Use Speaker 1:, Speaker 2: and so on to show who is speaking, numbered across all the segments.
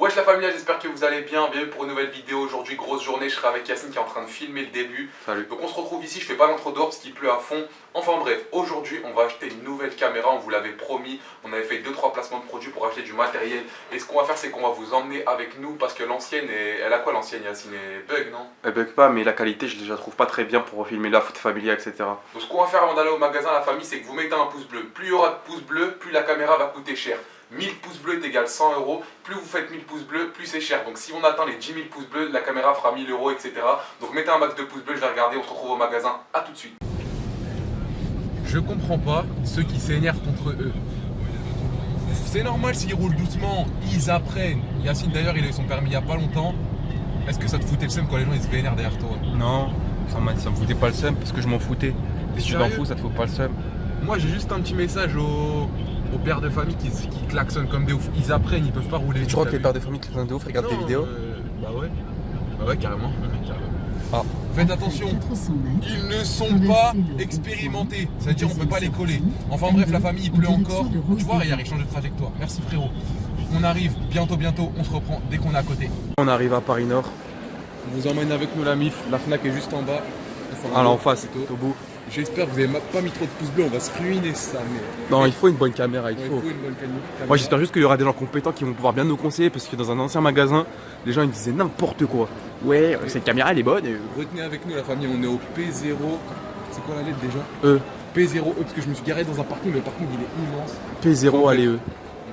Speaker 1: Wesh la famille, j'espère que vous allez bien. Bienvenue pour une nouvelle vidéo. Aujourd'hui, grosse journée. Je serai avec Yacine qui est en train de filmer le début.
Speaker 2: Salut.
Speaker 1: Donc on se retrouve ici. Je fais pas l'intro dehors parce qu'il pleut à fond. Enfin bref, aujourd'hui, on va acheter une nouvelle caméra. On vous l'avait promis. On avait fait 2-3 placements de produits pour acheter du matériel. Et ce qu'on va faire, c'est qu'on va vous emmener avec nous parce que l'ancienne, elle a quoi l'ancienne Yacine? Elle bug, non?
Speaker 2: Elle bug pas, mais la qualité, je la trouve pas très bien pour filmer la foot familiale, etc.
Speaker 1: Donc ce qu'on va faire avant d'aller au magasin, la famille, c'est que vous mettez un pouce bleu. Plus il y aura de pouces bleus, plus la caméra va coûter cher. 1000 pouces bleus est égal 100 €. Plus vous faites 1000 pouces bleus, plus c'est cher. Donc si on atteint les 10 000 pouces bleus, la caméra fera 1000 €, etc. Donc mettez un max de pouces bleus, je vais regarder, on se retrouve au magasin. A tout de suite. Je comprends pas ceux qui s'énervent contre eux. C'est normal s'ils roulent doucement, ils apprennent. Yacine d'ailleurs, il a eu son permis il y a pas longtemps. Est-ce que ça te foutait le seum quand les gens ils se vénèrent derrière toi?
Speaker 2: Non, ça me foutait pas le seum parce que je m'en foutais. Si tu t'en fous, ça te fout pas le seum.
Speaker 1: Moi j'ai juste un petit message aux pères de famille qui klaxonnent comme des ouf. Ils apprennent, ils peuvent pas rouler.
Speaker 2: Tu crois que les pères de famille klaxonnent de ouf regardent tes vidéos?
Speaker 1: Bah ouais. Bah ouais, carrément.
Speaker 2: Ah.
Speaker 1: Faites attention, ils ne sont pas expérimentés. C'est-à-dire on peut pas les coller. Enfin bref, la famille il pleut encore. Tu vois, regarde, il change de trajectoire. Merci frérot. On arrive bientôt, on se reprend dès qu'on est à côté.
Speaker 2: On arrive à Paris Nord.
Speaker 1: On vous emmène avec nous la MIF. La FNAC est juste en bas.
Speaker 2: Ah là en face, c'est au bout.
Speaker 1: J'espère que vous n'avez pas mis trop de pouces bleus, on va se ruiner ça. Mais...
Speaker 2: Non, il faut une bonne caméra, il
Speaker 1: ouais,
Speaker 2: faut.
Speaker 1: Une bonne caméra.
Speaker 2: Moi j'espère juste qu'il y aura des gens compétents qui vont pouvoir bien nous conseiller parce que dans un ancien magasin, les gens ils disaient n'importe quoi. Ouais, cette caméra elle est bonne.
Speaker 1: Retenez avec nous la famille, on est au P0. C'est quoi la lettre déjà? P0E, parce que je me suis garé dans un parking, mais le parking il est immense.
Speaker 2: P0, allez E.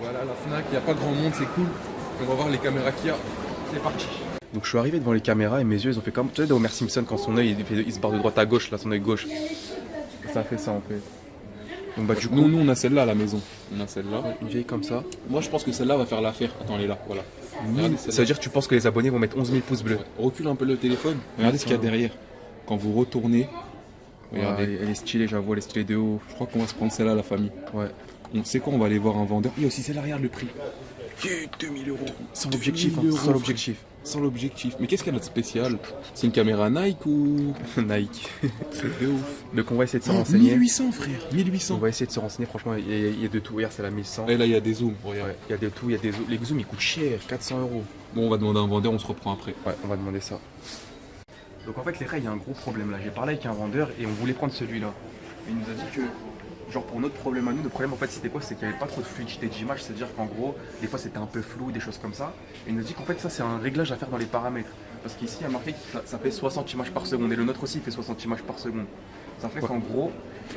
Speaker 1: Voilà la FNAC, il n'y a pas grand monde, c'est cool. On va voir les caméras qu'il y a. C'est parti.
Speaker 2: Donc je suis arrivé devant les caméras et mes yeux ils ont fait comme, tu sais, Homer Simpson quand son œil il se barre de droite à gauche, là son œil gauche. Ça fait ça en fait. Donc bah du coup...
Speaker 1: Nous on a celle-là à la maison. On a celle-là.
Speaker 2: Une vieille comme ça.
Speaker 1: Moi je pense que celle-là va faire l'affaire. Attends, elle est là, voilà.
Speaker 2: Ça veut dire que tu penses que les abonnés vont mettre 11 000 pouces bleus.
Speaker 1: Ouais. Recule un peu le téléphone. Regardez ce qu'il y a derrière. Quand vous retournez, regardez.
Speaker 2: Ouais, elle est stylée, j'avoue, elle est stylée de ouf.
Speaker 1: Je crois qu'on va se prendre celle-là la famille.
Speaker 2: Ouais.
Speaker 1: On sait quoi, on va aller voir un vendeur. Il y a aussi celle-là, regarde le prix. 2000 €.
Speaker 2: Sans l'objectif, hein, sans l'objectif.
Speaker 1: Sans l'objectif. Mais qu'est-ce qu'elle a de spécial? C'est une caméra Nike ou...
Speaker 2: Nike.
Speaker 1: C'est de ouf.
Speaker 2: Donc on va essayer de se renseigner.
Speaker 1: 1800 frère, 1800.
Speaker 2: On va essayer de se renseigner, franchement, il y a de tout. Regarde, c'est la 1100.
Speaker 1: Et là, il y a des zooms, regarde.
Speaker 2: Ouais, il y a de tout, il y a des zooms. Les zooms ils coûtent cher, 400 €.
Speaker 1: Bon, on va demander à un vendeur, on se reprend après.
Speaker 2: Ouais, on va demander ça. Donc en fait, les règles, il y a un gros problème là. J'ai parlé avec un vendeur et on voulait prendre celui-là. Il nous a dit que, genre pour notre problème à nous, le problème en fait c'était quoi? C'est qu'il n'y avait pas trop de fluidité d'image, c'est-à-dire qu'en gros, des fois c'était un peu flou, des choses comme ça. Et il nous a dit qu'en fait ça c'est un réglage à faire dans les paramètres. Parce qu'ici il y a marqué que ça fait 60 images par seconde et le nôtre aussi il fait 60 images par seconde. Ça fait qu'en gros...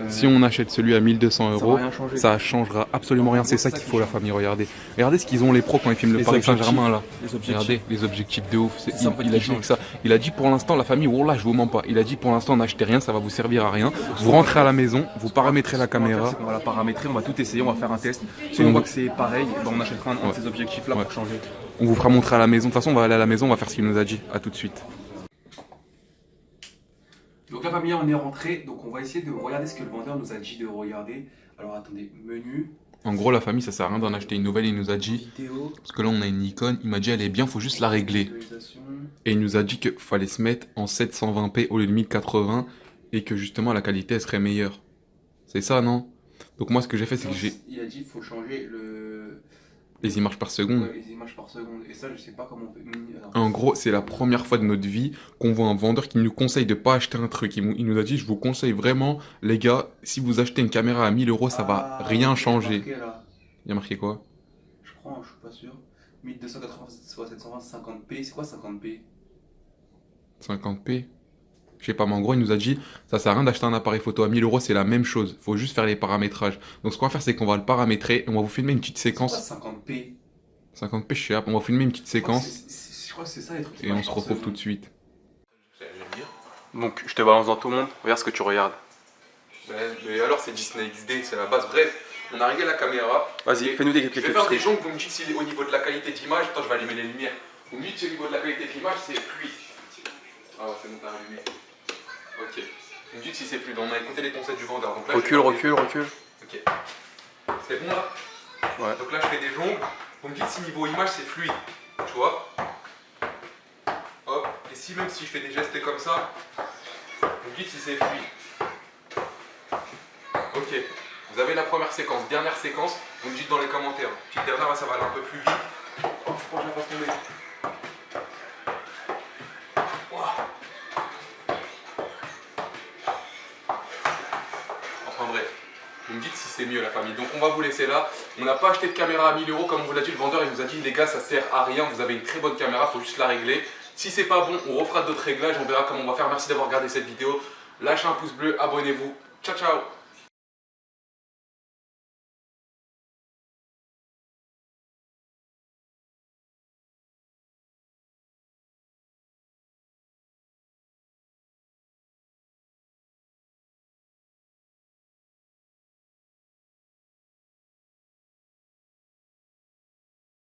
Speaker 1: Si on achète celui à 1200
Speaker 2: ça va
Speaker 1: €,
Speaker 2: rien changer.
Speaker 1: ça changera absolument rien. C'est ça qu'il faut la famille, regardez. Regardez ce qu'ils ont les pros quand ils filment le Paris Saint-Germain là. Regardez les objectifs de ouf. Il a dit que ça. Il a dit pour l'instant la famille, oh là je vous mens pas. Il a dit pour l'instant n'achetez rien, ça va vous servir à rien. Vous rentrez à la maison, vous paramétrez la caméra.
Speaker 2: On va la paramétrer, on va tout essayer, on va faire un test. Si on voit que c'est pareil, ben on achètera un de ces objectifs là pour changer.
Speaker 1: On vous fera montrer à la maison. De toute façon on va aller à la maison, on va faire ce qu'il nous a dit. À tout de suite.
Speaker 2: Donc la famille, on est rentré, donc on va essayer de regarder ce que le vendeur nous a dit de regarder. Alors attendez, menu.
Speaker 1: En gros la famille ça sert à rien d'en acheter une nouvelle, il nous a dit.
Speaker 2: Vidéo.
Speaker 1: Parce que là on a une Nikon, il m'a dit elle est bien, faut juste la régler. Et il nous a dit qu'il fallait se mettre en 720p au lieu de 1080 et que justement la qualité elle serait meilleure. C'est ça non? Donc moi ce que j'ai fait c'est que j'ai...
Speaker 2: Il a dit qu'il faut changer
Speaker 1: les images par seconde.
Speaker 2: Ouais, les images par seconde. Et ça je sais pas comment on fait.
Speaker 1: En gros c'est la première fois de notre vie qu'on voit un vendeur qui nous conseille de pas acheter un truc. Il nous a dit je vous conseille vraiment les gars, si vous achetez une caméra à 1000 € ça va rien changer. Il y a marqué quoi?
Speaker 2: Je crois, je suis pas sûr. 1280 soit 720 50p, c'est quoi 50p?
Speaker 1: 50p? Je sais pas, mais en gros, il nous a dit, ça sert à rien d'acheter un appareil photo à 1000 €, c'est la même chose. Faut juste faire les paramétrages. Donc, ce qu'on va faire, c'est qu'on va le paramétrer et on va vous filmer une petite séquence.
Speaker 2: C'est quoi 50p?
Speaker 1: 50p, je sais pas, on va filmer une petite séquence.
Speaker 2: Je crois que c'est ça les trucs.
Speaker 1: Et on se retrouve tout de suite.
Speaker 2: Donc, je te balance dans tout le monde. Regarde ce que tu regardes.
Speaker 1: Mais alors, c'est Disney XD, c'est la base. Bref, on a réglé la caméra.
Speaker 2: Vas-y, fais-nous des quelques
Speaker 1: Je vais faire des jongles, vous me dites si au niveau de la qualité d'image. Attends, je vais allumer les lumières. Vous me dites si au niveau de la qualité d'image, c'est fluide. Ah ouais, c'est bon, t'as allumé. Ok. Vous me dites si c'est fluide. On a écouté les conseils du vendeur. Donc là,
Speaker 2: recule.
Speaker 1: Ok. C'est bon là?
Speaker 2: Ouais.
Speaker 1: Donc là, je fais des jongles. Vous me dites si niveau image, c'est fluide. Tu vois? Hop. Et si même si je fais des gestes comme ça, vous me dites si c'est fluide. Ok. Vous avez la première séquence. Dernière séquence, vous me dites dans les commentaires. Petite dernière, là, ça va aller un peu plus vite. pour que je la fasse tomber. Enfin bref, vous me dites si c'est mieux la famille. Donc on va vous laisser là. On n'a pas acheté de caméra à 1000 euros comme on vous l'a dit. Le vendeur il nous a dit les gars ça sert à rien. Vous avez une très bonne caméra, il faut juste la régler. Si c'est pas bon, on refera d'autres réglages. On verra comment on va faire. Merci d'avoir regardé cette vidéo. Lâchez un pouce bleu, abonnez-vous. Ciao ciao.